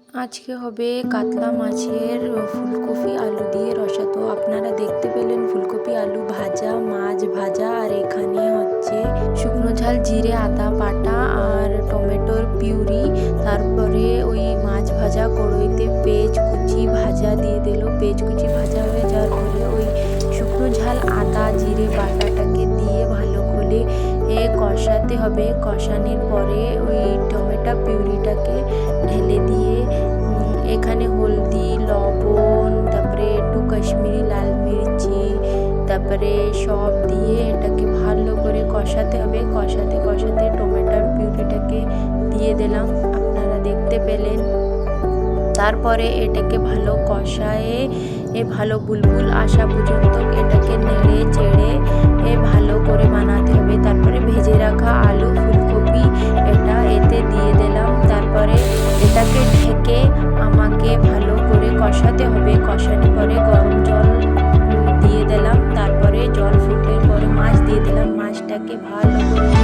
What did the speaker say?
আজকে হবে কাতলা মাছের ফুলকপি আলু দিয়ে রসা। তো আপনারা দেখতে পেলেন ফুলকপি আলু ভাজা, মাছ ভাজা, আর এখানে হচ্ছে শুকনো ঝাল, জিরে, আদা বাটা আর টমেটোর পিউরি। তারপরে ওই মাছ ভাজা কড়াইতে পেঁয়াজ কুচি ভাজা দিয়ে দিল। পেঁয়াজ কুচি ভাজা হয়ে যাওয়ার পরে ওই শুকনো ঝাল, আদা, জিরে বাটাটাকে দিয়ে ভালো করে কষাতে হবে। কষানোর পরে ওই টমেটো পিউরিটাকে ঢেলে দিয়ে এখানে হলদি, লবণ, তারপরে একটু কাশ্মীরি লাল মির্চি, তারপরে সব দিয়ে এটাকে ভালো করে কষাতে হবে। কষাতে কষাতে টমেটোর পিউরিটাকে দিয়ে দিলাম, আপনারা দেখতে পেলেন। তারপরে এটাকে ভালো কষায়ে ভালো বুলবুল আসা পর্যন্ত এটাকে নেড়ে চেড়ে ভালো করে বানাতে হবে। তারপরে ভেজে রাখা আলু, ফুলকপি এটা এতে দিয়ে দিলাম। তারপরে এটাকে ঢেকে আমাকে ভালো করে কষাতে হবে। কষানোর পরে গরম জল দিয়ে দিলাম। তারপরে জল ফুটে পরে মাছ দিয়ে দিলাম। মাছটাকে ভালো করে